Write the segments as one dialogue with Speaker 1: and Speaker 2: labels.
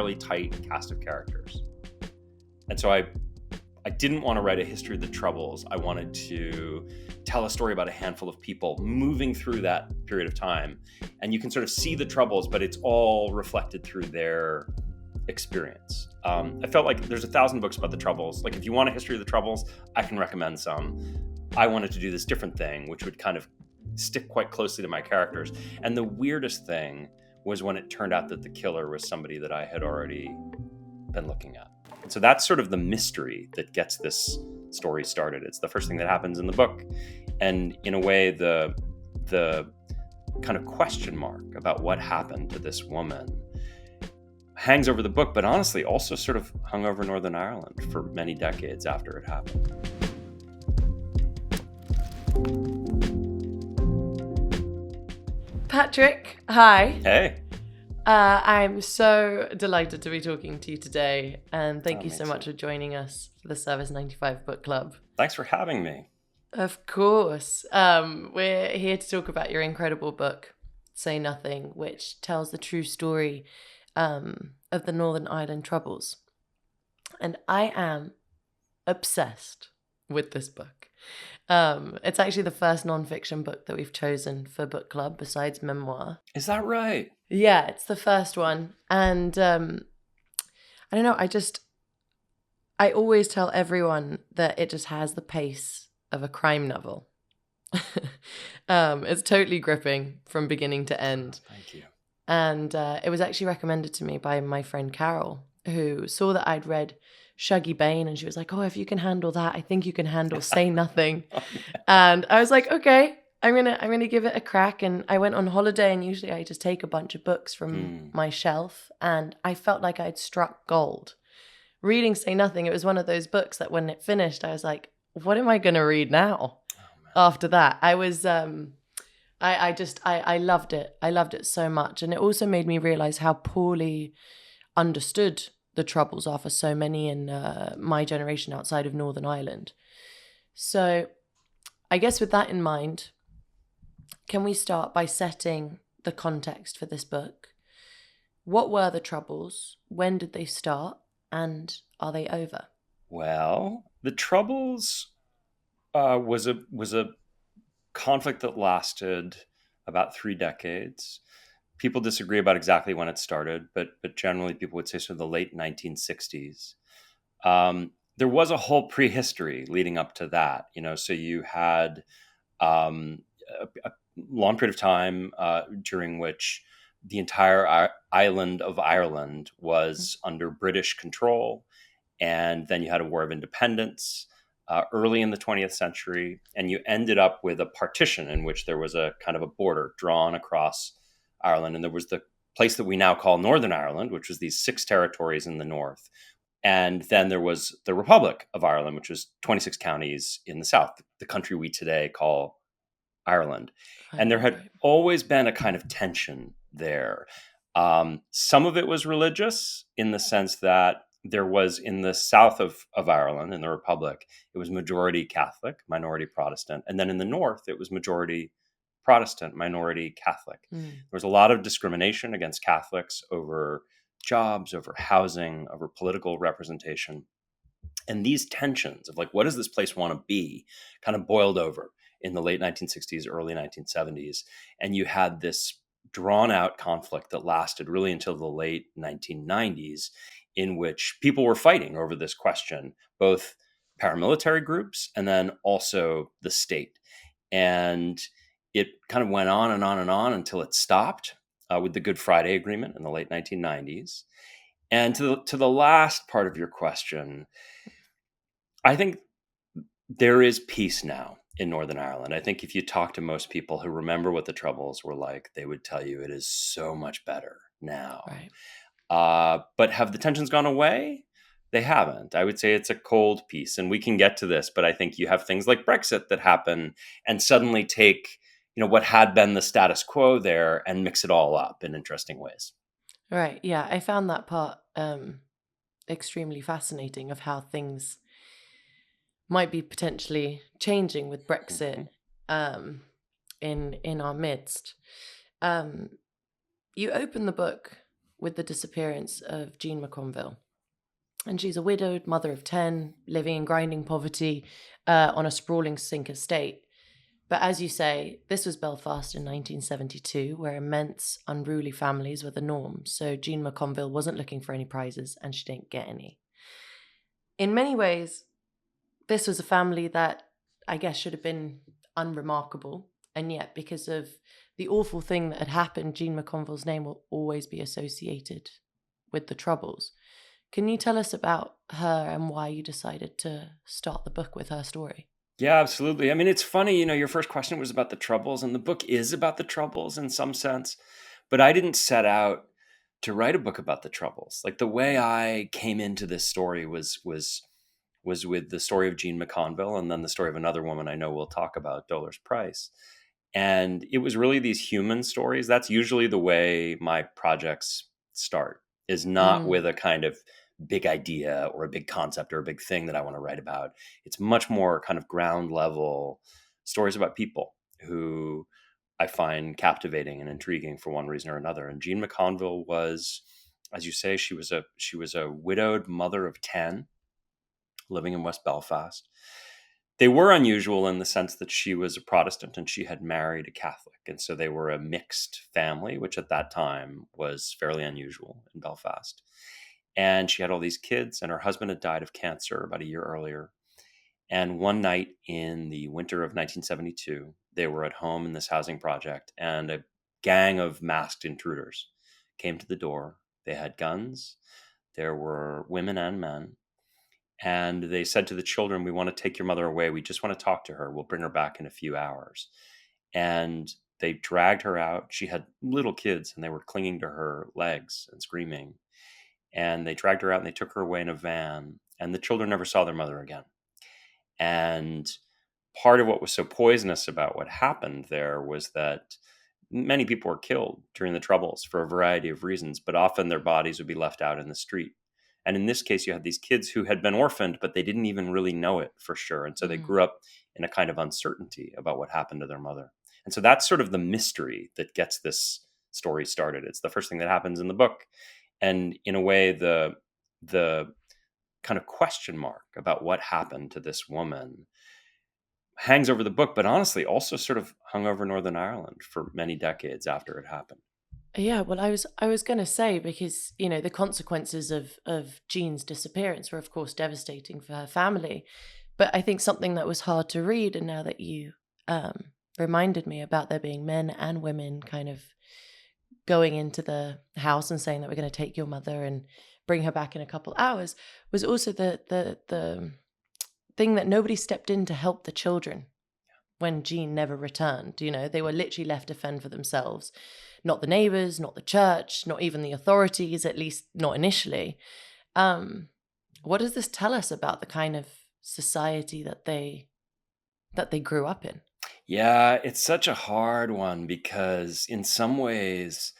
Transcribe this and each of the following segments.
Speaker 1: fairly tight cast of characters. And so I didn't want to write a history of the Troubles. I wanted to tell a story about a handful of people moving through that period of time. And you can sort of see the Troubles, but it's all reflected through their experience. I felt like there's 1,000 books about the Troubles. Like, if you want a history of the Troubles, I can recommend some. I wanted to do this different thing, which would kind of stick quite closely to my characters. And the weirdest thing was when it turned out that the killer was somebody that I had already been looking at. And so that's sort of the mystery that gets this story started. It's the first thing that happens in the book. And in a way, the kind of question mark about what happened to this woman hangs over the book, but honestly also sort of hung over Northern Ireland for many decades after it happened.
Speaker 2: Patrick, hi.
Speaker 1: Hey.
Speaker 2: I'm so delighted to be talking to you today, and thank you so much for joining us for the Service95 Book Club.
Speaker 1: Thanks for having me.
Speaker 2: Of course. We're here to talk about your incredible book, Say Nothing, which tells the true story of the Northern Ireland Troubles. And I am obsessed with this book. It's actually the first non-fiction book that we've chosen for book club besides memoir.
Speaker 1: Is that right?
Speaker 2: Yeah, it's the first one. And I don't know, I always tell everyone that it just has the pace of a crime novel. It's totally gripping from beginning to end.
Speaker 1: Thank you.
Speaker 2: And it was actually recommended to me by my friend Carol, who saw that I'd read Shuggie Bain, and she was like, oh, if you can handle that, I think you can handle Say Nothing. And I was like, okay, I'm gonna give it a crack. And I went on holiday, and usually I just take a bunch of books from my shelf, and I felt like I'd struck gold. Reading Say Nothing, it was one of those books that when it finished, I was like, what am I gonna read now? After that, I was I loved it. I loved it so much. And it also made me realize how poorly understood the Troubles are for so many in my generation outside of Northern Ireland. So I guess with that in mind, can we start by setting the context for this book? What were the Troubles? When did they start? And are they over?
Speaker 1: Well, the Troubles was a conflict that lasted about 3 decades. People disagree about exactly when it started, but generally people would say sort of the late 1960s. There was a whole prehistory leading up to that, so you had a long period of time during which the entire island of Ireland was under British control, and then you had a War of Independence early in the 20th century, and you ended up with a partition in which there was a kind of a border drawn across Ireland, and there was the place that we now call Northern Ireland, which was these 6 territories in the north. And then there was the Republic of Ireland, which was 26 counties in the south, the country we today call Ireland. And there had always been a kind of tension there. Some of it was religious in the sense that there was in the south of Ireland, in the Republic, it was majority Catholic, minority Protestant. And then in the north, it was majority Protestant, minority Catholic. There was a lot of discrimination against Catholics over jobs, over housing, over political representation. And these tensions of like, what does this place want to be, kind of boiled over in the late 1960s, early 1970s. And you had this drawn out conflict that lasted really until the late 1990s, in which people were fighting over this question, both paramilitary groups and then also the state. And it kind of went on and on and on until it stopped with the Good Friday Agreement in the late 1990s. And to the last part of your question, I think there is peace now in Northern Ireland. I think if you talk to most people who remember what the Troubles were like, they would tell you it is so much better now.
Speaker 2: Right.
Speaker 1: But have the tensions gone away? They haven't. I would say it's a cold peace, and we can get to this, but I think you have things like Brexit that happen and suddenly take what had been the status quo there and mix it all up in interesting ways.
Speaker 2: Right. Yeah, I found that part extremely fascinating of how things might be potentially changing with Brexit in our midst. You open the book with the disappearance of Jean McConville. And she's a widowed mother of 10, living in grinding poverty on a sprawling sink estate. But as you say, this was Belfast in 1972, where immense, unruly families were the norm. So Jean McConville wasn't looking for any prizes, and she didn't get any. In many ways, this was a family that I guess should have been unremarkable. And yet, because of the awful thing that had happened, Jean McConville's name will always be associated with the Troubles. Can you tell us about her and why you decided to start the book with her story?
Speaker 1: Yeah, absolutely. I mean, it's funny, your first question was about the Troubles, and the book is about the Troubles in some sense, but I didn't set out to write a book about the Troubles. Like, the way I came into this story was with the story of Jean McConville, and then the story of another woman I know we'll talk about, Dolores Price. And it was really these human stories. That's usually the way my projects start, is not with a kind of big idea or a big concept or a big thing that I want to write about. It's much more kind of ground level stories about people who I find captivating and intriguing for one reason or another. And Jean McConville was, as you say, she was a widowed mother of 10 living in West Belfast. They were unusual in the sense that she was a Protestant and she had married a Catholic. And so they were a mixed family, which at that time was fairly unusual in Belfast. And she had all these kids, and her husband had died of cancer about a year earlier. And one night in the winter of 1972, they were at home in this housing project, and a gang of masked intruders came to the door. They had guns. There were women and men. And they said to the children, "We want to take your mother away. We just want to talk to her. We'll bring her back in a few hours." And they dragged her out. She had little kids, and they were clinging to her legs and screaming. And they dragged her out and they took her away in a van. And the children never saw their mother again. And part of what was so poisonous about what happened there was that many people were killed during the Troubles for a variety of reasons, but often their bodies would be left out in the street. And in this case, you had these kids who had been orphaned, but they didn't even really know it for sure. And so they grew up in a kind of uncertainty about what happened to their mother. And so that's sort of the mystery that gets this story started. It's the first thing that happens in the book. And in a way, the kind of question mark about what happened to this woman hangs over the book, but honestly also sort of hung over Northern Ireland for many decades after it happened.
Speaker 2: Yeah, well, I was going to say, because the consequences of Jean's disappearance were, of course, devastating for her family. But I think something that was hard to read, and now that you reminded me about there being men and women kind of going into the house and saying that we're going to take your mother and bring her back in a couple hours, was also the thing that nobody stepped in to help the children when Jean never returned. They were literally left to fend for themselves. Not the neighbors, not the church, not even the authorities, at least not initially. What does this tell us about the kind of society that they grew up in?
Speaker 1: Yeah, it's such a hard one because in some ways,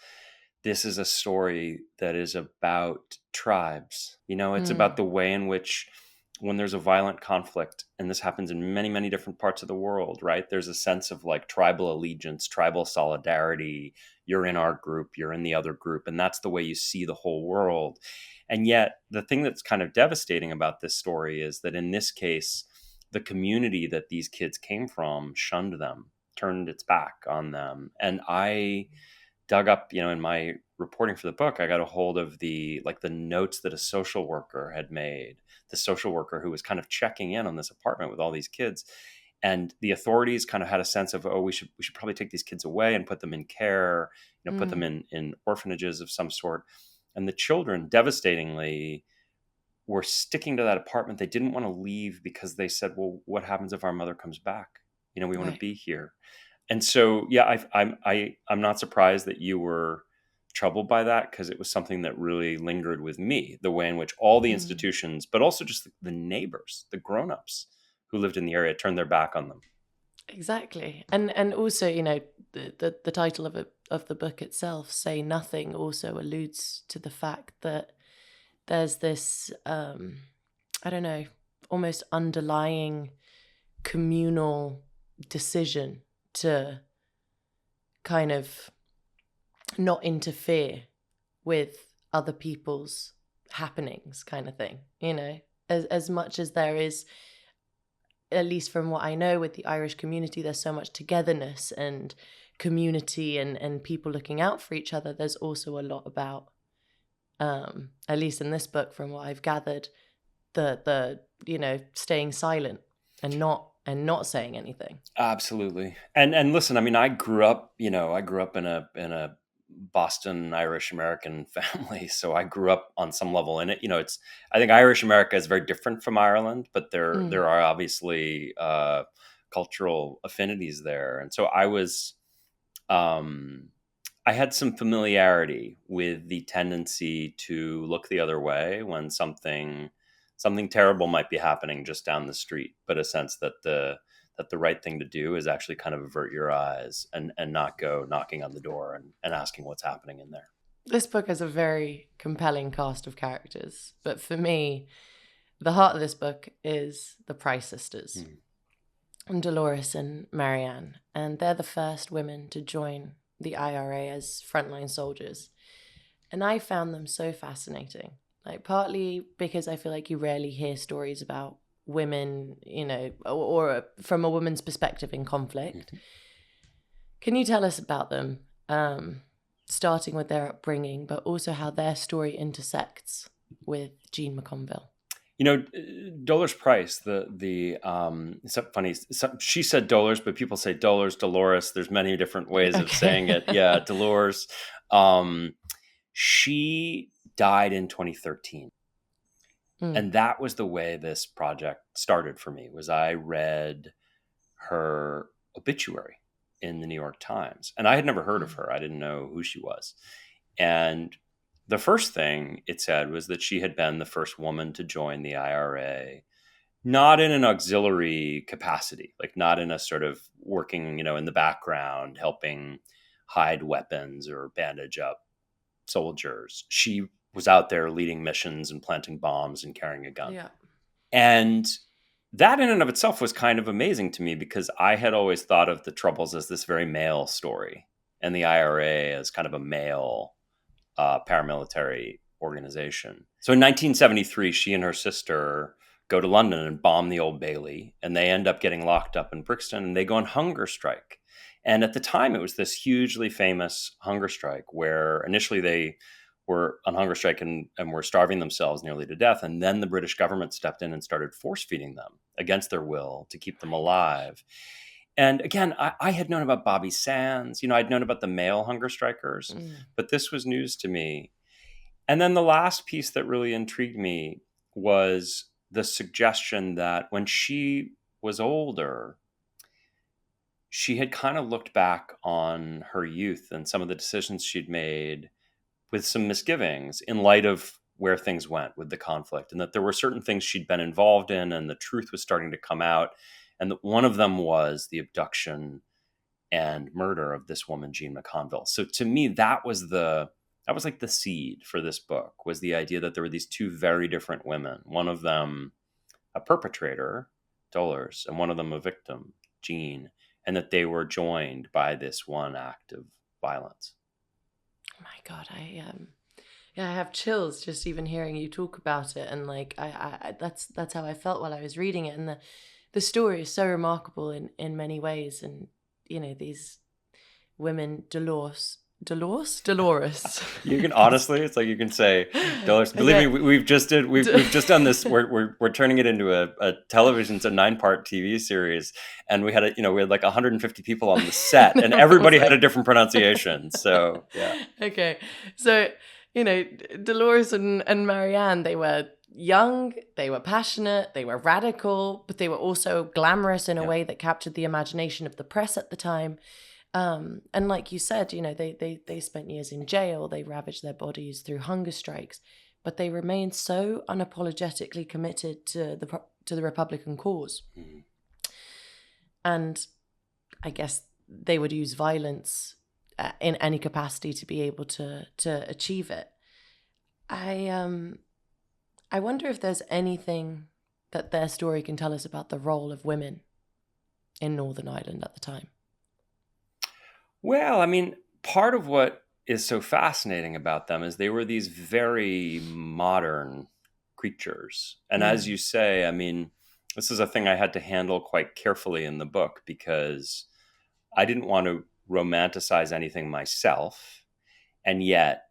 Speaker 1: this is a story that is about tribes. It's about the way in which, when there's a violent conflict, and this happens in many, many different parts of the world, right? There's a sense of like tribal allegiance, tribal solidarity. You're in our group, you're in the other group. And that's the way you see the whole world. And yet the thing that's kind of devastating about this story is that in this case, the community that these kids came from shunned them, turned its back on them. And I dug up, in my reporting for the book, I got a hold of the notes that a social worker had made, the social worker who was kind of checking in on this apartment with all these kids. And the authorities kind of had a sense of, we should probably take these kids away and put them in care, put them in orphanages of some sort. And the children, devastatingly, were sticking to that apartment. They didn't want to leave because they said, well, what happens if our mother comes back? We want to be here. And so, yeah, I'm not surprised that you were troubled by that, because it was something that really lingered with me, the way in which all the institutions, but also just the neighbors, the grown-ups who lived in the area, turned their back on them.
Speaker 2: Exactly. And also, the title of the book itself, Say Nothing, also alludes to the fact that there's this, I don't know, almost underlying communal decision to kind of not interfere with other people's happenings kind of thing, you know, as much as there is, at least from what I know with the Irish community, there's so much togetherness and community and people looking out for each other. There's also a lot about, at least in this book, from what I've gathered, the you know, staying silent and not saying anything.
Speaker 1: Absolutely. And listen, I mean, I grew up in a Boston Irish American family, so I grew up on some level in it. You know, I think Irish America is very different from Ireland, but there are obviously cultural affinities there. And so I had some familiarity with the tendency to look the other way when something terrible might be happening just down the street, but a sense that the right thing to do is actually kind of avert your eyes and not go knocking on the door and asking what's happening in there.
Speaker 2: This book has a very compelling cast of characters, but for me, the heart of this book is the Price sisters, and Dolores and Marianne, and they're the first women to join the IRA as frontline soldiers. And I found them so fascinating, like partly because I feel like you rarely hear stories about women, you know, or from a woman's perspective in conflict. Can you tell us about them, starting with their upbringing, but also how their story intersects with Jean McConville?
Speaker 1: You know, Dolores Price, it's funny. She said Dolores, but people say Dolores. There's many different ways of saying it. Yeah, Dolores. She died in 2013. And that was the way this project started for me, was I read her obituary in the New York Times. And I had never heard of her. I didn't know who she was. And the first thing it said was that she had been the first woman to join the IRA, not in an auxiliary capacity, like not in a sort of working, you know, in the background, helping hide weapons or bandage up soldiers. She was out there leading missions and planting bombs and carrying a gun.
Speaker 2: Yeah.
Speaker 1: And that in and of itself was kind of amazing to me, because I had always thought of the Troubles as this very male story and the IRA as kind of a male paramilitary organization. So in 1973, she and her sister go to London and bomb the Old Bailey, and they end up getting locked up in Brixton, and they go on hunger strike. And at the time, it was this hugely famous hunger strike where initially they were on hunger strike and were starving themselves nearly to death. And then the British government stepped in and started force feeding them against their will to keep them alive. And again, I had known about Bobby Sands, you know, I'd known about the male hunger strikers, but this was news to me. And then the last piece that really intrigued me was the suggestion that when she was older, she had kind of looked back on her youth and some of the decisions she'd made with some misgivings in light of where things went with the conflict, and that there were certain things she'd been involved in and the truth was starting to come out. And that one of them was the abduction and murder of this woman, Jean McConville. So to me, that was like the seed for this book, was the idea that there were these two very different women, one of them a perpetrator, Dolores, and one of them a victim, Jean, and that they were joined by this one act of violence.
Speaker 2: Oh my God, I have chills just even hearing you talk about it, and like I that's how I felt while I was reading it, and the story is so remarkable in many ways, and you know, these women, Dolores.
Speaker 1: You can honestly, it's like you can say Dolores. Believe me, we've just done this. We're turning it into a television. It's a 9-part TV series, and we had like 150 people on the set, and everybody had a different pronunciation. So yeah.
Speaker 2: Okay, so you know, Dolores and Marianne, they were young, they were passionate, they were radical, but they were also glamorous in a way that captured the imagination of the press at the time. And like you said, you know, they spent years in jail, they ravaged their bodies through hunger strikes, but they remained so unapologetically committed to the Republican cause. Mm-hmm. And I guess they would use violence in any capacity to be able to achieve it. I wonder if there's anything that their story can tell us about the role of women in Northern Ireland at the time.
Speaker 1: Well, I mean, part of what is so fascinating about them is they were these very modern creatures. And as
Speaker 2: Mm,
Speaker 1: you say, I mean, this is a thing I had to handle quite carefully in the book because I didn't want to romanticize anything myself. And yet,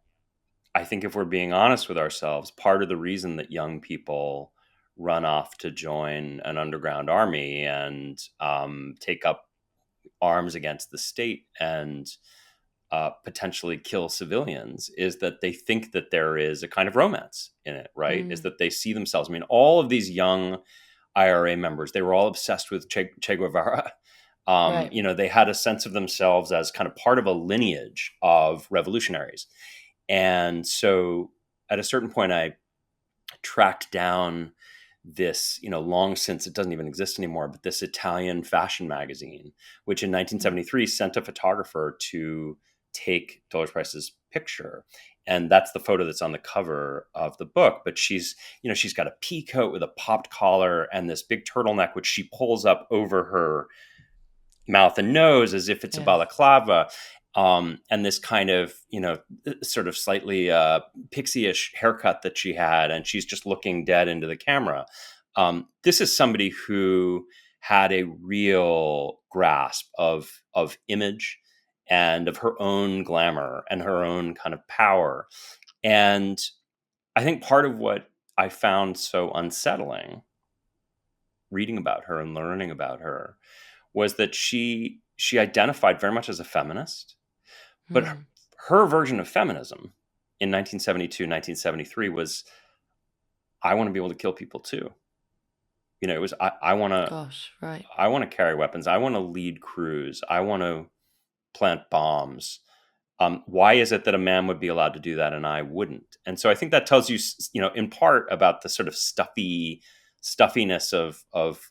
Speaker 1: I think if we're being honest with ourselves, part of the reason that young people run off to join an underground army and take up arms against the state and potentially kill civilians is that they think that there is a kind of romance in it, right? Is
Speaker 2: mm,
Speaker 1: that they see themselves. I mean, all of these young IRA members, they were all obsessed with che Guevara.
Speaker 2: right.
Speaker 1: They had a sense of themselves as kind of part of a lineage of revolutionaries. And so at a certain point, I tracked down this, long since it doesn't even exist anymore, but this Italian fashion magazine, which in
Speaker 2: Mm,
Speaker 1: 1973 sent a photographer to take Dolores Price's picture. And that's the photo that's on the cover of the book. But she's got a pea coat with a popped collar and this big turtleneck, which she pulls up over her mouth and nose as if it's a
Speaker 2: yes.
Speaker 1: balaclava. And this kind of, sort of slightly pixie-ish haircut that she had, and she's just looking dead into the camera. This is somebody who had a real grasp of image and of her own glamour and her own kind of power. And I think part of what I found so unsettling reading about her and learning about her was that she identified very much as a feminist, but
Speaker 2: Mm,
Speaker 1: her version of feminism in 1972, 1973 was, I want to be able to kill people too. It was, I want to,
Speaker 2: gosh, right.
Speaker 1: I want to carry weapons. I want to lead crews. I want to plant bombs. Why is it that a man would be allowed to do that and I wouldn't? And so I think that tells you, in part about the sort of stuffiness of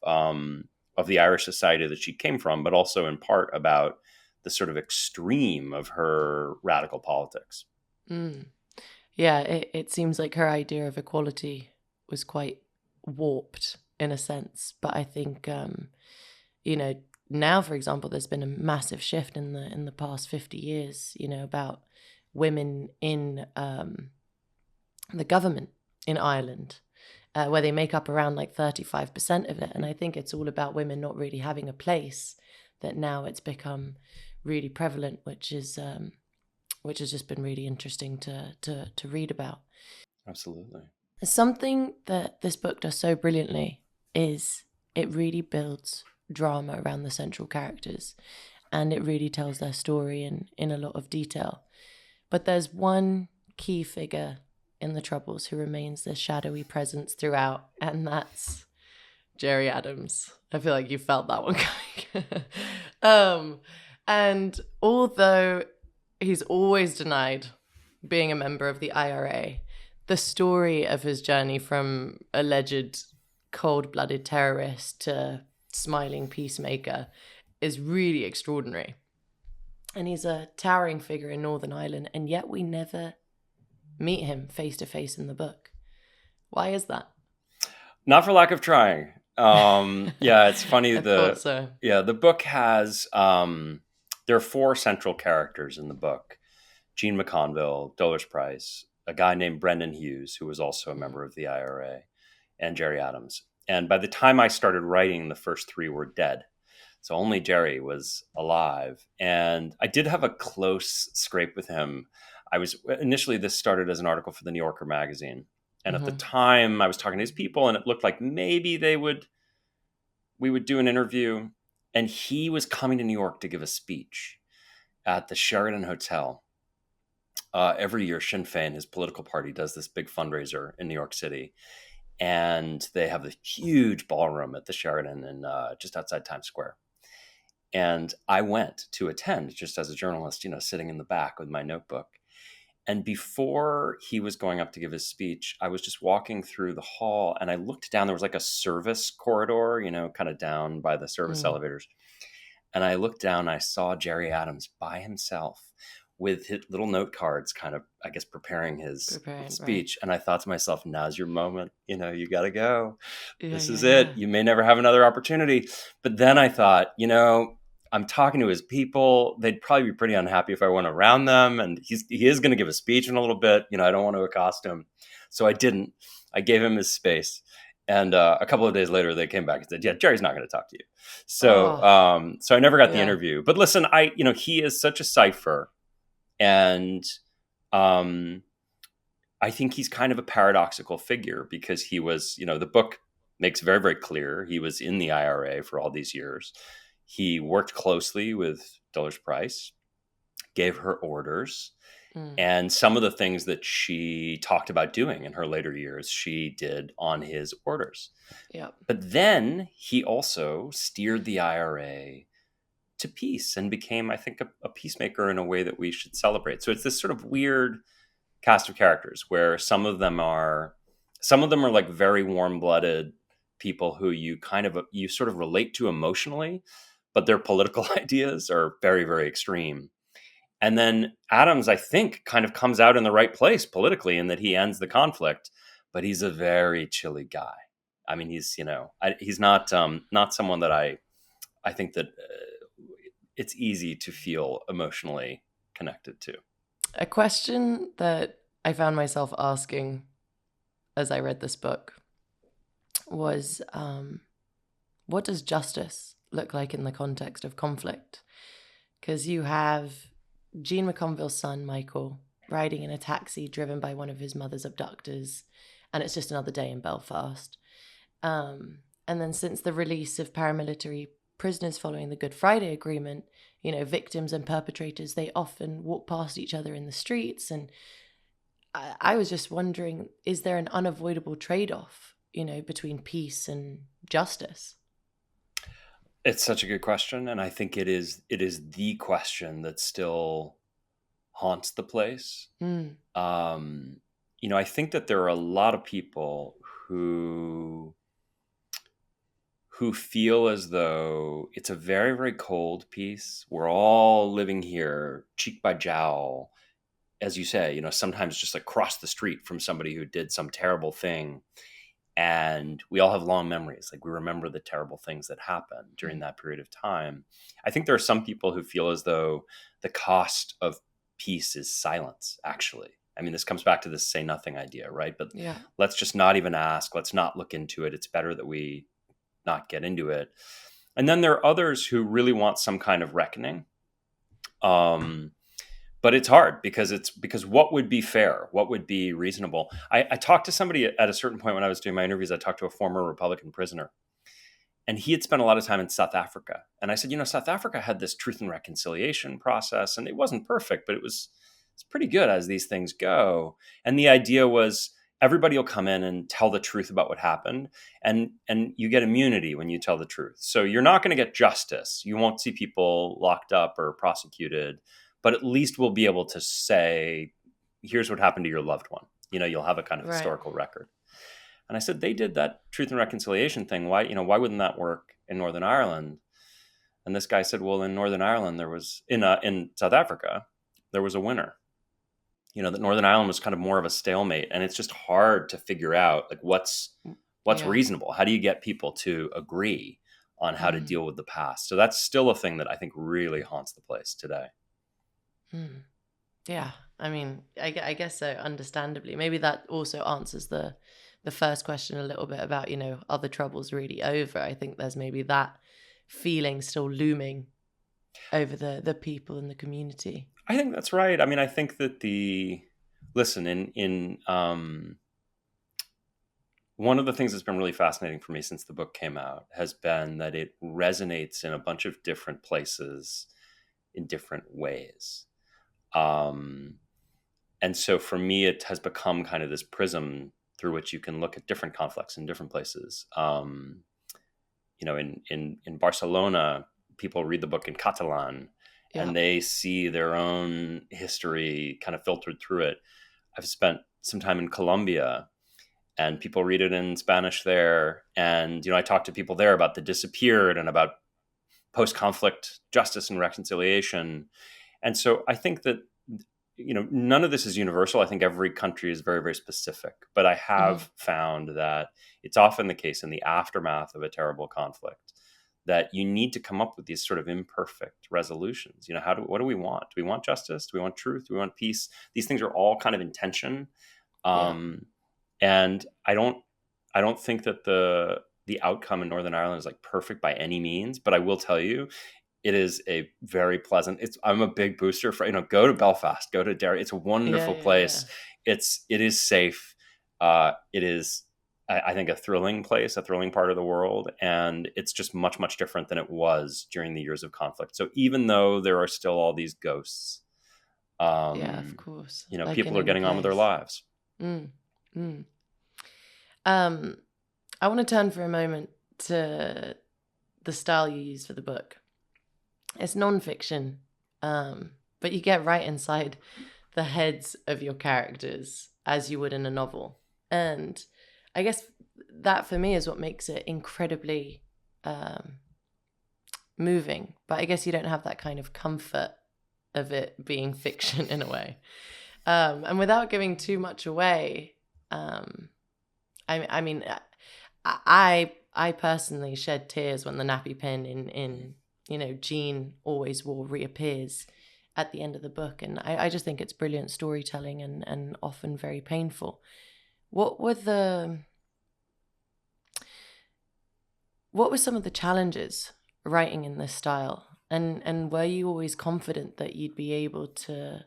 Speaker 1: the Irish society that she came from, but also in part about the sort of extreme of her radical politics.
Speaker 2: Mm. Yeah, it seems like her idea of equality was quite warped in a sense. But I think, you know, now, for example, there's been a massive shift in the past 50 years, about women in the government in Ireland, where they make up around like 35% of it. And I think it's all about women not really having a place, that now it's become really prevalent, which has just been really interesting to read about.
Speaker 1: Absolutely.
Speaker 2: Something that this book does so brilliantly is it really builds drama around the central characters, and it really tells their story in a lot of detail. But there's one key figure in the Troubles who remains this shadowy presence throughout, and that's Gerry Adams. I feel like you felt that one coming. And although he's always denied being a member of the IRA, the story of his journey from alleged cold-blooded terrorist to smiling peacemaker is really extraordinary. And he's a towering figure in Northern Ireland, and yet we never meet him face to face in the book. Why is that?
Speaker 1: Not for lack of trying. Yeah, it's funny.
Speaker 2: I thought so.
Speaker 1: The book has, there are four central characters in the book: Jean McConville, Dolores Price, a guy named Brendan Hughes, who was also a
Speaker 2: Mm.
Speaker 1: member of the IRA, and Gerry Adams. And by the time I started writing, the first three were dead. So only Gerry was alive. And I did have a close scrape with him. Initially, this started as an article for the New Yorker magazine. And at the
Speaker 2: Mm-hmm.
Speaker 1: time, I was talking to his people, and it looked like maybe we would do an interview. And he was coming to New York to give a speech at the Sheraton Hotel. Every year, Sinn Féin, his political party, does this big fundraiser in New York City, and they have a huge ballroom at the Sheraton and just outside Times Square. And I went to attend just as a journalist, sitting in the back with my notebook. And before he was going up to give his speech, I was just walking through the hall and I looked down. There was like a service corridor, kind of down by the service
Speaker 2: Mm.
Speaker 1: elevators. And I looked down, I saw Gerry Adams by himself with his little note cards, kind of, I guess, preparing his
Speaker 2: Preparing, right?
Speaker 1: speech. And I thought to myself, now's your moment. You got to go.
Speaker 2: Yeah,
Speaker 1: This
Speaker 2: yeah,
Speaker 1: is it.
Speaker 2: yeah.
Speaker 1: You may never have another opportunity. But then I thought, I'm talking to his people. They'd probably be pretty unhappy if I went around them. And he is going to give a speech in a little bit. I don't want to accost him. So I didn't. I gave him his space. And a couple of days later, they came back and said, "Yeah, Gerry's not going to talk to you." So,
Speaker 2: Oh,
Speaker 1: so I never got the
Speaker 2: yeah.
Speaker 1: interview. But listen, he is such a cipher, and I think he's kind of a paradoxical figure because he was, the book makes very, very clear he was in the IRA for all these years. He worked closely with Dulles Price, gave her orders,
Speaker 2: Mm,
Speaker 1: and some of the things that she talked about doing in her later years, she did on his orders.
Speaker 2: yeah.
Speaker 1: But then he also steered the IRA to peace and became, I think, a peacemaker in a way that we should celebrate. So it's this sort of weird cast of characters where some of them are like very warm-blooded people who you sort of relate to emotionally, but their political ideas are very, very extreme. And then Adams, I think, kind of comes out in the right place politically in that he ends the conflict, but he's a very chilly guy. I mean, he's not someone that I think that it's easy to feel emotionally connected to.
Speaker 2: A question that I found myself asking as I read this book was, what does justice look like in the context of conflict? Because you have Jean McConville's son, Michael, riding in a taxi driven by one of his mother's abductors, and it's just another day in Belfast. And then since the release of paramilitary prisoners following the Good Friday Agreement, victims and perpetrators, they often walk past each other in the streets. And I was just wondering, is there an unavoidable trade-off, between peace and justice?
Speaker 1: It's such a good question, and I think it is the question that still haunts the place.
Speaker 2: Mm,
Speaker 1: I think that there are a lot of people who feel as though it's a very, very cold peace. We're all living here cheek by jowl, as you say, sometimes just across the street from somebody who did some terrible thing. And we all have long memories. Like, we remember the terrible things that happened during
Speaker 2: mm,
Speaker 1: that period of time. I think there are some people who feel as though the cost of peace is silence, actually. I mean, this comes back to this say nothing idea, right? But
Speaker 2: yeah.
Speaker 1: let's just not even ask. Let's not look into it. It's better that we not get into it. And then there are others who really want some kind of reckoning. But it's hard because what would be fair? What would be reasonable? I talked to somebody at a certain point when I was doing my interviews. I talked to a former Republican prisoner, and he had spent a lot of time in South Africa. And I said, South Africa had this truth and reconciliation process, and it wasn't perfect, but it's pretty good as these things go. And the idea was everybody will come in and tell the truth about what happened, and you get immunity when you tell the truth. So you're not going to get justice. You won't see people locked up or prosecuted, but at least we'll be able to say, here's what happened to your loved one. You'll have a kind of
Speaker 2: Right.
Speaker 1: historical record. And I said, they did that truth and reconciliation thing. Why wouldn't that work in Northern Ireland? And this guy said, well, in Northern Ireland, there was in South Africa, there was a winner. That Northern Ireland was kind of more of a stalemate, and it's just hard to figure out like what's
Speaker 2: Yeah.
Speaker 1: reasonable. How do you get people to agree on how to deal with the past? So that's still a thing that I think really haunts the place today.
Speaker 2: Mm. Yeah. I mean, I guess so, understandably. Maybe that also answers the first question a little bit about, are the troubles really over? I think there's maybe that feeling still looming over the people in the community.
Speaker 1: I think that's right. I mean, I think that listen, in one of the things that's been really fascinating for me since the book came out has been that it resonates in a bunch of different places in different ways. And so for me, it has become kind of this prism through which you can look at different conflicts in different places. In Barcelona, people read the book in Catalan,
Speaker 2: Yeah.
Speaker 1: and they see their own history kind of filtered through it. I've spent some time in Colombia, and people read it in Spanish there. And, I talk to people there about the disappeared and about post-conflict justice and reconciliation. And so I think that, none of this is universal. I think every country is very, very specific. But I have found that it's often the case in the aftermath of a terrible conflict that you need to come up with these sort of imperfect resolutions. What do we want? Do we want justice? Do we want truth? Do we want peace? These things are all kind of in tension.
Speaker 2: Yeah.
Speaker 1: And I don't think that the outcome in Northern Ireland is like perfect by any means, but I will tell you, it is a very pleasant. I'm a big booster for, go to Belfast, go to Derry. It's a
Speaker 2: Yeah,
Speaker 1: wonderful
Speaker 2: yeah, yeah.
Speaker 1: place. It is safe. It is, I think, a thrilling place, a thrilling part of the world, and it's just much, much different than it was during the years of conflict. So even though there are still all these ghosts,
Speaker 2: Yeah, of course. Like
Speaker 1: people are
Speaker 2: in
Speaker 1: getting on with their
Speaker 2: place.
Speaker 1: lives.
Speaker 2: Mm, mm. I want to turn for a moment to the style you use for the book. It's nonfiction, but you get right inside the heads of your characters as you would in a novel. And I guess that for me is what makes it incredibly moving. But I guess you don't have that kind of comfort of it being fiction in a way. And without giving too much away, I mean, I personally shed tears when the nappy pin in Jean Always War reappears at the end of the book, and I just think it's brilliant storytelling and often very painful. What were some of the challenges writing in this style, and were you always confident that you'd be able to,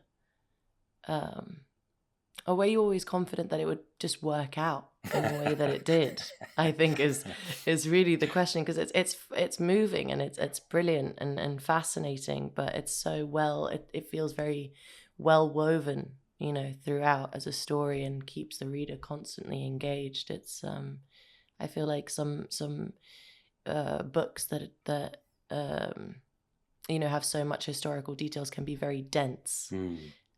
Speaker 2: or were you always confident that it would just work out in the way that it did? I think is really the question, because it's moving and it's brilliant and fascinating, but it's so it feels very well woven, throughout as a story, and keeps the reader constantly engaged. It's I feel like some books that have so much historical details can be very dense.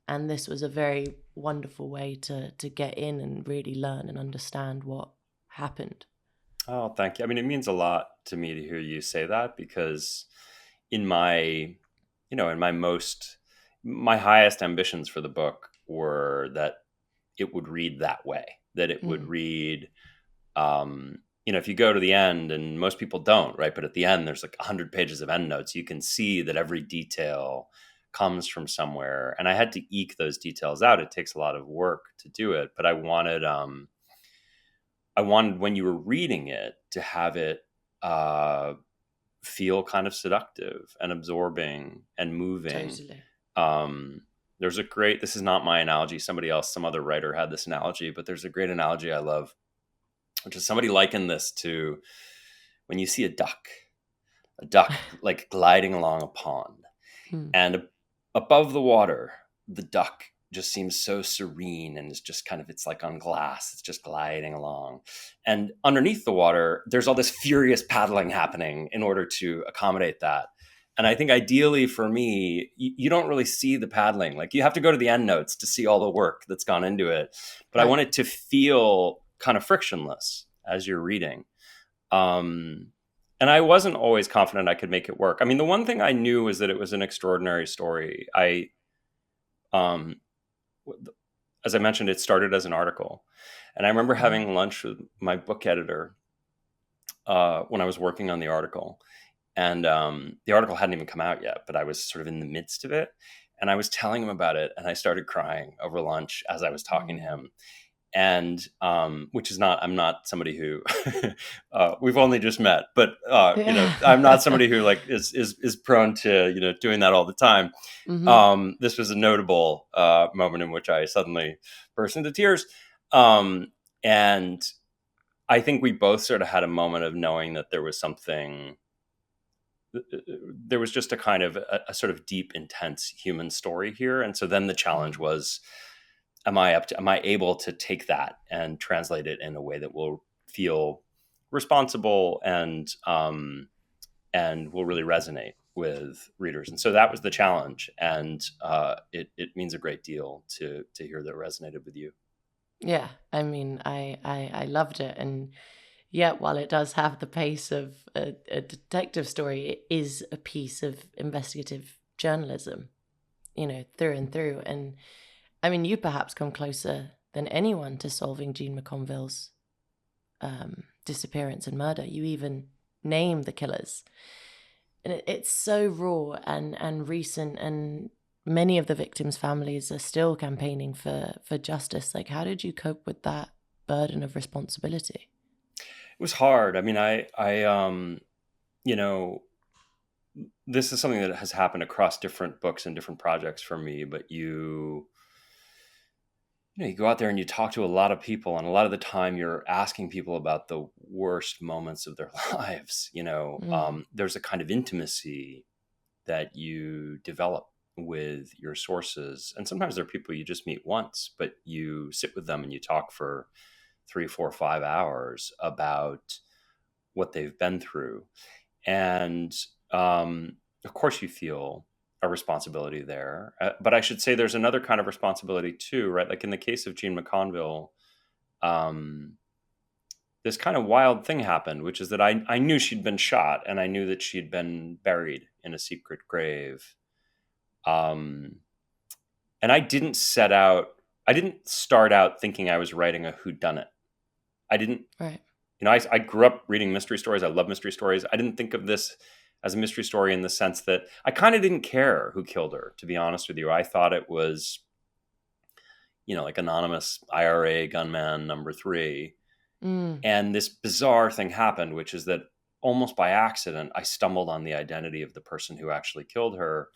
Speaker 2: And this was a very wonderful way to get in and really learn and understand what happened.
Speaker 1: Oh, thank you. I mean, it means a lot to me to hear you say that, because in my my highest ambitions for the book were that it would read that way, that it would read, if you go to the end, and most people don't, right? But at the end, there's like 100 pages of endnotes. You can see that every detail comes from somewhere, and I had to eke those details out. It takes a lot of work to do it, but I wanted when you were reading it to have it feel kind of seductive and absorbing and moving.
Speaker 2: Totally.
Speaker 1: This is not my analogy. Some other writer had this analogy, but there's a great analogy I love, which is somebody likened this to when you see a duck like gliding along a pond, and above the water, the duck just seems so serene and is just kind of, it's like on glass. It's just gliding along. And underneath the water, there's all this furious paddling happening in order to accommodate that. And I think ideally for me, you don't really see the paddling. Like, you have to go to the end notes to see all the work that's gone into it. But I want it to feel kind of frictionless as you're reading. And I wasn't always confident I could make it work. I mean, the one thing I knew is that it was an extraordinary story. As I mentioned, it started as an article. And I remember having lunch with my book editor when I was working on the article. And the article hadn't even come out yet, but I was sort of in the midst of it. And I was telling him about it, and I started crying over lunch as I was talking to him. And I'm not somebody who we've only just met, but I'm not somebody who like is prone to doing that all the time. This was a notable moment in which I suddenly burst into tears, and I think we both sort of had a moment of knowing that there was something. There was just a kind of a sort of deep, intense human story here, and so then the challenge was, am I able to take that and translate it in a way that will feel responsible and will really resonate with readers? And so that was the challenge, and it means a great deal to hear that it resonated with you.
Speaker 2: Yeah, I mean, I loved it, and yet while it does have the pace of a detective story, it is a piece of investigative journalism, through and through. And I mean, you perhaps come closer than anyone to solving Jean McConville's disappearance and murder. You even name the killers. And it's so raw and recent, and many of the victims' families are still campaigning for justice. Like, how did you cope with that burden of responsibility?
Speaker 1: It was hard. I mean, you know, this is something that has happened across different books and different projects for me, but you go out there and you talk to a lot of people, and a lot of the time you're asking people about the worst moments of their lives.
Speaker 2: Mm,
Speaker 1: There's a kind of intimacy that you develop with your sources, and sometimes they're people you just meet once, but you sit with them and you talk for 3, 4, 5 hours about what they've been through. And of course you feel a responsibility there, but I should say there's another kind of responsibility too, right? Like in the case of Jean McConville, um, this kind of wild thing happened, which is that I knew she'd been shot, and I knew that she'd been buried in a secret grave. Um, and I didn't start out thinking I was writing a whodunit. I didn't,
Speaker 2: right.
Speaker 1: I grew up reading mystery stories. I love mystery stories. I didn't think of this as a mystery story in the sense that I kind of didn't care who killed her, to be honest with you. I thought it was, like anonymous IRA gunman number 3.
Speaker 2: Mm,
Speaker 1: And this bizarre thing happened, which is that almost by accident, I stumbled on the identity of the person who actually killed her,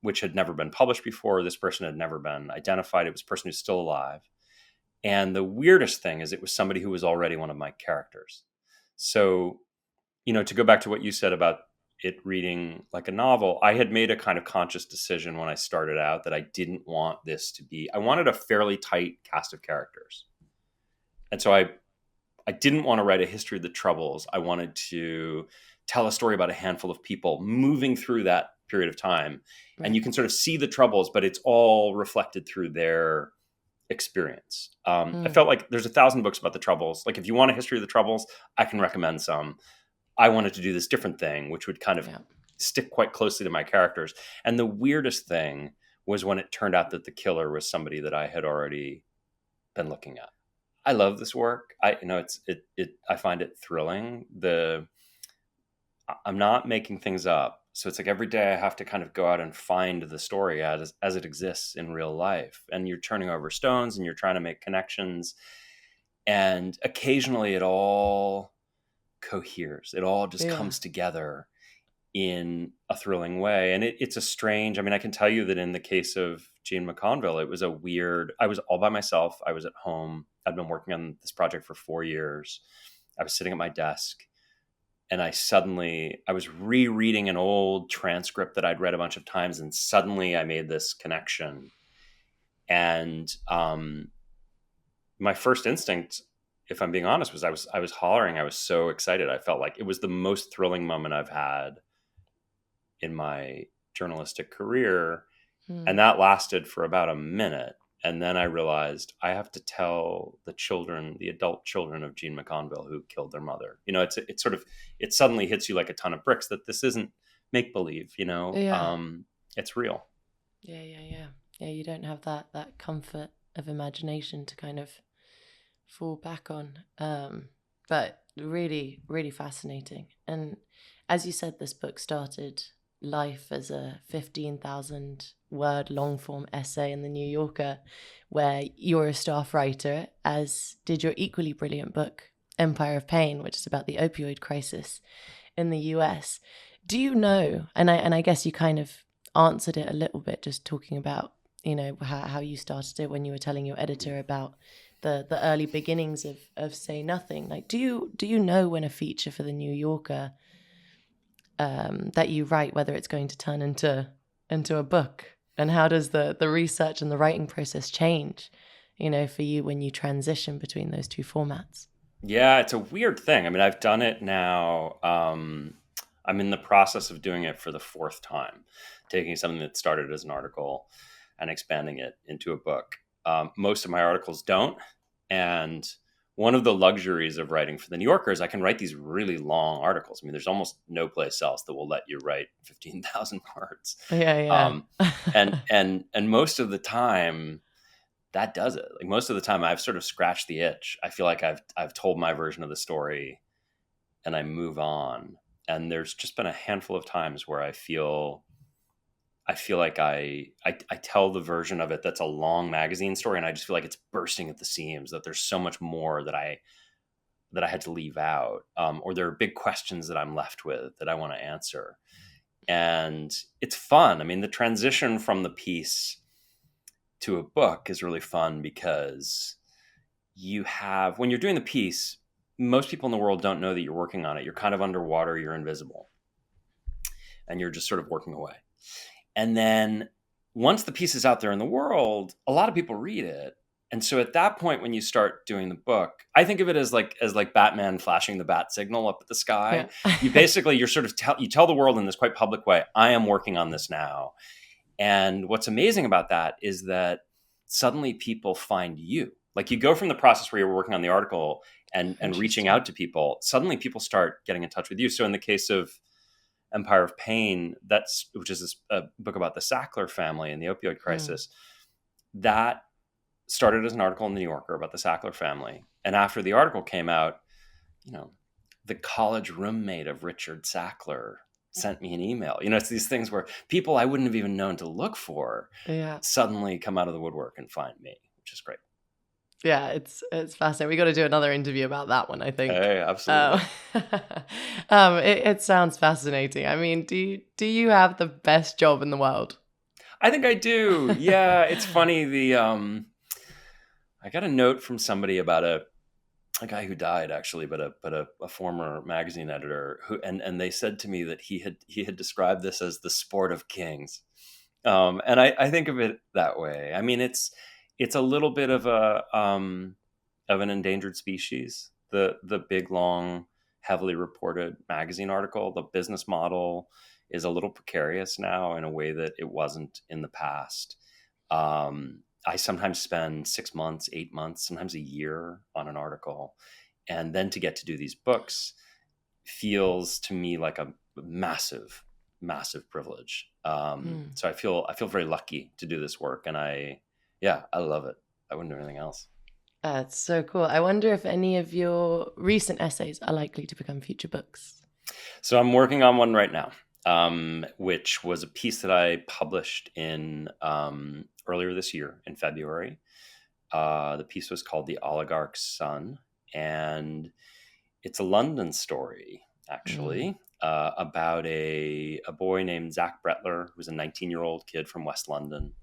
Speaker 1: which had never been published before. This person had never been identified. It was a person who's still alive. And the weirdest thing is it was somebody who was already one of my characters. So, to go back to what you said about it reading like a novel, I had made a kind of conscious decision when I started out that I didn't want this to be, I wanted a fairly tight cast of characters. And so I didn't want to write a history of the Troubles. I wanted to tell a story about a handful of people moving through that period of time. And
Speaker 2: right.
Speaker 1: you can sort of see the Troubles, but it's all reflected through their experience. I
Speaker 2: Mm,
Speaker 1: felt like there's 1,000 books about the Troubles. Like if you want a history of the Troubles, I can recommend some. I wanted to do this different thing, which would kind of
Speaker 2: yeah.
Speaker 1: stick quite closely to my characters. And the weirdest thing was when it turned out that the killer was somebody that I had already been looking at. I love this work. I find it thrilling. I'm not making things up. So it's like every day I have to kind of go out and find the story as it exists in real life. And you're turning over stones and you're trying to make connections. And occasionally it all coheres. It all just
Speaker 2: Yeah.
Speaker 1: comes together in a thrilling way. And it's a strange, I can tell you that in the case of Jean McConville, it was I was all by myself. I was at home. I'd been working on this project for 4 years. I was sitting at my desk, and I was rereading an old transcript that I'd read a bunch of times. And suddenly I made this connection. And my first instinct, if I'm being honest, was I was hollering. I was so excited. I felt like it was the most thrilling moment I've had in my journalistic career. And
Speaker 2: Mm,
Speaker 1: that lasted for about a minute. And then I realized I have to tell the adult children of Jean McConville who killed their mother. It's sort of, it suddenly hits you like a ton of bricks that this isn't make believe,
Speaker 2: yeah.
Speaker 1: it's real.
Speaker 2: Yeah. Yeah. Yeah. Yeah. You don't have that comfort of imagination to kind of fall back on. But really, really fascinating. And as you said, this book started life as a 15,000 word long form essay in the New Yorker, where you're a staff writer, as did your equally brilliant book, Empire of Pain, which is about the opioid crisis in the US. Do you know, and I guess you kind of answered it a little bit just talking about, how you started it when you were telling your editor about the early beginnings of Say Nothing. Like, do you know when a feature for the New Yorker that you write, whether it's going to turn into a book? And how does the research and the writing process change, for you when you transition between those two formats?
Speaker 1: Yeah, it's a weird thing. I've done it now. I'm in the process of doing it for the 4th time, taking something that started as an article and expanding it into a book. Most of my articles don't. And one of the luxuries of writing for the New Yorker is I can write these really long articles. There's almost no place else that will let you write 15,000 words.
Speaker 2: Yeah,
Speaker 1: Um,
Speaker 2: yeah.
Speaker 1: and most of the time, that does it. Like most of the time, I've sort of scratched the itch. I feel like I've told my version of the story, and I move on. And there's just been a handful of times where I feel like I tell the version of it that's a long magazine story, and I just feel like it's bursting at the seams, that there's so much more that I had to leave out, or there are big questions that I'm left with that I want to answer. And it's fun. I mean, the transition from the piece to a book is really fun because when you're doing the piece, most people in the world don't know that you're working on it. You're kind of underwater, you're invisible, and you're just sort of working away. And then once the piece is out there in the world, a lot of people read it. And so at that point, when you start doing the book, I think of it as like Batman flashing the bat signal up at the sky.
Speaker 2: Yeah.
Speaker 1: You're sort of you tell the world in this quite public way, I am working on this now. And what's amazing about that is that suddenly people find you. Like, you go from the process where you're working on the article and reaching out to people, suddenly people start getting in touch with you. So in the case of Empire of Pain, which is a book about the Sackler family and the opioid crisis, that started as an article in the New Yorker about the Sackler family. And after the article came out, the college roommate of Richard Sackler sent me an email. It's these things where people I wouldn't have even known to look for suddenly come out of the woodwork and find me, which is great.
Speaker 2: Yeah, it's fascinating. We got to do another interview about that one, I think.
Speaker 1: Hey, absolutely.
Speaker 2: It sounds fascinating. I mean, do you have the best job in the world?
Speaker 1: I think I do. Yeah, it's funny. I got a note from somebody about a guy who died, actually, but a former magazine editor and they said to me that he had described this as the sport of kings. And I think of it that way. I mean, it's a little bit of an endangered species. The big, long, heavily reported magazine article. The business model is a little precarious now in a way that it wasn't in the past. I sometimes spend 6 months, 8 months, sometimes a year on an article, and then to get to do these books feels to me like a massive, massive privilege. So I feel very lucky to do this work, and I love it. I wouldn't do anything else.
Speaker 2: That's so cool. I wonder if any of your recent essays are likely to become future books.
Speaker 1: So I'm working on one right now, which was a piece that I published in earlier this year in February. The piece was called The Oligarch's Son, and it's a London story, actually, about a boy named Zach Bretler, who was a 19-year-old kid from West London,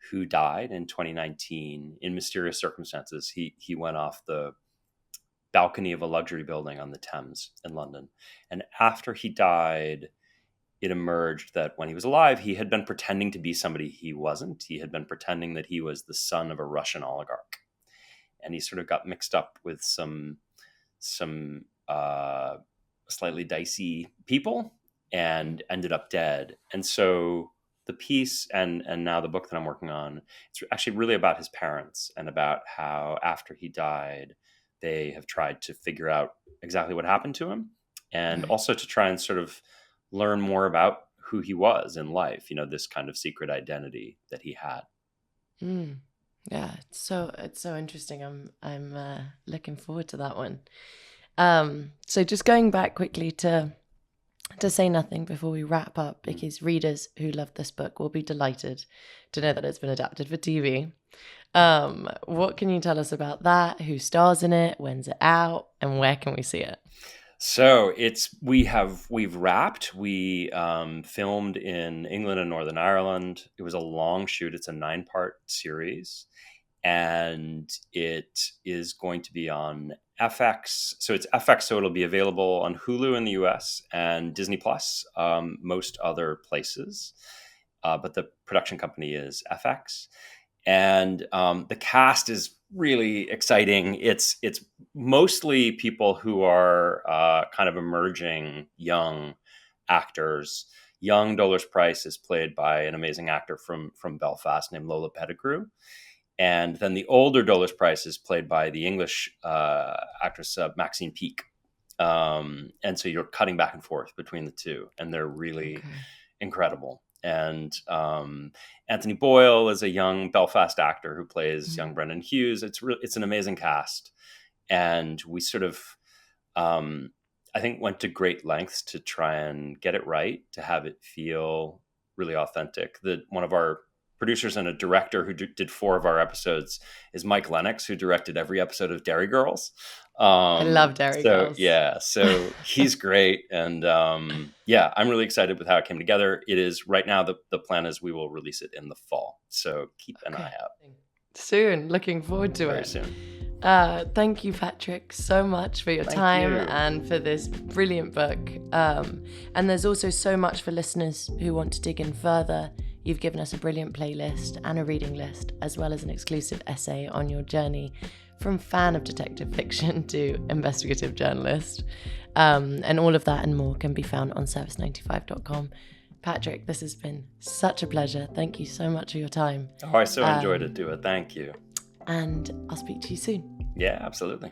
Speaker 1: who died in 2019 in mysterious circumstances. He went off the balcony of a luxury building on the Thames in London. And after he died, it emerged that when he was alive, he had been pretending to be somebody he wasn't. He had been pretending that he was the son of a Russian oligarch. And he sort of got mixed up with some slightly dicey people and ended up dead. And so the piece and now the book that I'm working on, it's actually really about his parents and about how after he died, they have tried to figure out exactly what happened to him, and also to try and sort of learn more about who he was in life, this kind of secret identity that he had.
Speaker 2: Yeah, it's so interesting. I'm looking forward to that one. So just going back quickly to Say Nothing before we wrap up, because readers who love this book will be delighted to know that it's been adapted for TV. What can you tell us about that? Who stars in it? When's it out? And where can we see it?
Speaker 1: So we've wrapped. We filmed in England and Northern Ireland. It was a long shoot. It's a 9-part series, and it is going to be on FX. So it's FX, so it'll be available on Hulu in the US and Disney Plus, most other places. But the production company is FX. And the cast is really exciting. It's mostly people who are kind of emerging young actors. Young Dolores Price is played by an amazing actor from Belfast named Lola Pettigrew. And then the older Dolores Price is played by the English actress Maxine Peake. And so you're cutting back and forth between the two, and they're really incredible. And Anthony Boyle is a young Belfast actor who plays young Brendan Hughes. It's an amazing cast. And we sort of, I think went to great lengths to try and get it right, to have it feel really authentic. One of our producers and a director who did 4 of our episodes is Mike Lennox, who directed every episode of Dairy Girls.
Speaker 2: I love Dairy Girls.
Speaker 1: So he's great. And yeah, I'm really excited with how it came together. It is right now, the plan is we will release it in the fall. So keep an eye out.
Speaker 2: Soon. Looking forward to
Speaker 1: Very
Speaker 2: it.
Speaker 1: soon.
Speaker 2: Thank you, Patrick, so much for your time and for this brilliant book. And there's also so much for listeners who want to dig in further. You've given us a brilliant playlist and a reading list, as well as an exclusive essay on your journey from fan of detective fiction to investigative journalist. And all of that and more can be found on service95.com. Patrick, this has been such a pleasure. Thank you so much for your time.
Speaker 1: Oh, I so enjoyed it, Dua. Thank you.
Speaker 2: And I'll speak to you soon.
Speaker 1: Yeah, absolutely.